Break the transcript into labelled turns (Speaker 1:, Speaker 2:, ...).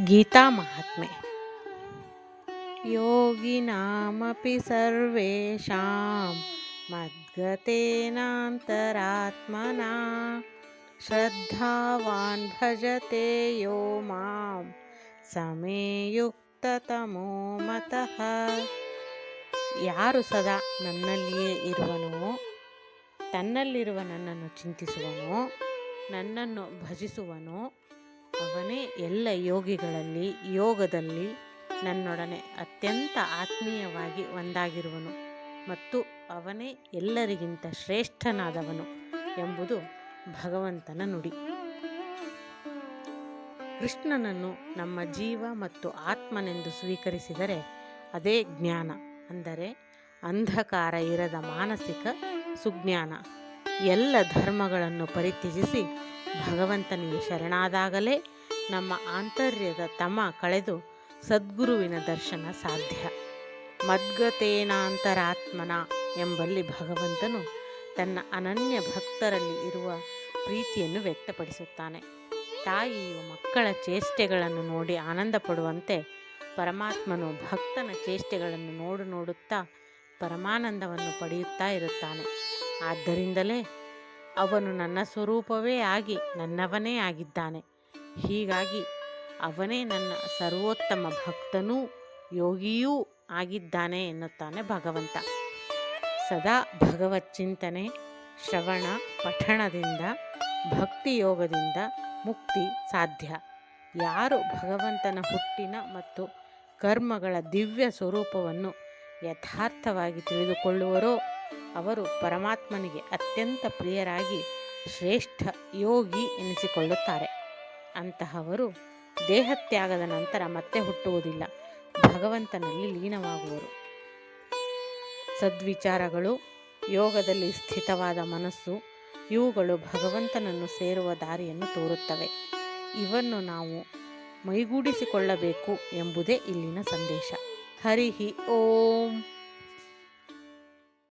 Speaker 1: ಗೀತಾ ಮಹಾತ್ಮೆ. ಯೋಗಿನಾಮಪಿ ಸರ್ವೇಷಾಂ ಮದ್ಗತೇನಾಂತರಾತ್ಮನಾ ಶ್ರದ್ಧಾವಾನ್ ಭಜತೆ ಯೋ ಮಾಂ ಸಮೇ ಯುಕ್ತತಮೋ ಮತಃ. ಯಾರು ಸದಾ ನನ್ನಲ್ಲಿಯೇ ಇರುವನೋ, ತನ್ನಲ್ಲಿರುವ ನನ್ನನ್ನು ಚಿಂತಿಸುವನೋ, ನನ್ನನ್ನು ಭಜಿಸುವನೋ, ಅವನೇ ಎಲ್ಲ ಯೋಗಿಗಳಲ್ಲಿ ಯೋಗದಲ್ಲಿ ನನ್ನೊಡನೆ ಅತ್ಯಂತ ಆತ್ಮೀಯವಾಗಿ ಒಂದಾಗಿರುವನು ಮತ್ತು ಅವನೇ ಎಲ್ಲರಿಗಿಂತ ಶ್ರೇಷ್ಠನಾದವನು ಎಂಬುದು ಭಗವಂತನ ನುಡಿ. ಕೃಷ್ಣನನ್ನು ನಮ್ಮ ಜೀವ ಮತ್ತು ಆತ್ಮನೆಂದು ಸ್ವೀಕರಿಸಿದರೆ ಅದೇ ಜ್ಞಾನ, ಅಂದರೆ ಅಂಧಕಾರ ಇರದ ಮಾನಸಿಕ ಸುಜ್ಞಾನ. ಎಲ್ಲ ಧರ್ಮಗಳನ್ನು ಪರಿತ್ಯಜಿಸಿ ಭಗವಂತನಿಗೆ ಶರಣಾದಾಗಲೇ ನಮ್ಮ ಆಂತರ್ಯದ ತಮ ಕಳೆದು ಸದ್ಗುರುವಿನ ದರ್ಶನ ಸಾಧ್ಯ. ಮದ್ಗತೇನಾಂತರಾತ್ಮನ ಎಂಬಲ್ಲಿ ಭಗವಂತನು ತನ್ನ ಅನನ್ಯ ಭಕ್ತರಲ್ಲಿ ಇರುವ ಪ್ರೀತಿಯನ್ನು ವ್ಯಕ್ತಪಡಿಸುತ್ತಾನೆ. ತಾಯಿಯು ಮಕ್ಕಳ ಚೇಷ್ಟೆಗಳನ್ನು ನೋಡಿ ಆನಂದ ಪಡುವಂತೆ ಪರಮಾತ್ಮನು ಭಕ್ತನ ಚೇಷ್ಟೆಗಳನ್ನು ನೋಡುತ್ತಾ ಪರಮಾನಂದವನ್ನು ಪಡೆಯುತ್ತಾ ಇರುತ್ತಾನೆ. ಆದ್ದರಿಂದಲೇ ಅವನು ನನ್ನ ಸ್ವರೂಪವೇ ಆಗಿ ನನ್ನವನೇ ಆಗಿದ್ದಾನೆ. ಹೀಗಾಗಿ ಅವನೇ ನನ್ನ ಸರ್ವೋತ್ತಮ ಭಕ್ತನೂ ಯೋಗಿಯೂ ಆಗಿದ್ದಾನೆ ಎನ್ನುತ್ತಾನೆ ಭಗವಂತ. ಸದಾ ಭಗವತ್ ಚಿಂತನೆ, ಶ್ರವಣ, ಪಠಣದಿಂದ, ಭಕ್ತಿ ಯೋಗದಿಂದ ಮುಕ್ತಿ ಸಾಧ್ಯ. ಯಾರು ಭಗವಂತನ ಹುಟ್ಟಿನ ಮತ್ತು ಕರ್ಮಗಳ ದಿವ್ಯ ಸ್ವರೂಪವನ್ನು ಯಥಾರ್ಥವಾಗಿ ತಿಳಿದುಕೊಳ್ಳುವರೋ ಅವರು ಪರಮಾತ್ಮನಿಗೆ ಅತ್ಯಂತ ಪ್ರಿಯರಾಗಿ ಶ್ರೇಷ್ಠ ಯೋಗಿ ಎನಿಸಿಕೊಳ್ಳುತ್ತಾರೆ. ಅಂತಹವರು ದೇಹತ್ಯಾಗದ ನಂತರ ಮತ್ತೆ ಹುಟ್ಟುವುದಿಲ್ಲ, ಭಗವಂತನಲ್ಲಿ ಲೀನವಾಗುವರು. ಸದ್ವಿಚಾರಗಳು, ಯೋಗದಲ್ಲಿ ಸ್ಥಿತವಾದ ಮನಸ್ಸು ಇವುಗಳು ಭಗವಂತನನ್ನು ಸೇರುವ ದಾರಿಯನ್ನು ತೋರುತ್ತವೆ. ಇವನ್ನು ನಾವು ಮೈಗೂಡಿಸಿಕೊಳ್ಳಬೇಕು ಎಂಬುದೇ ಇಲ್ಲಿನ ಸಂದೇಶ. ಹರಿ ಓಂ.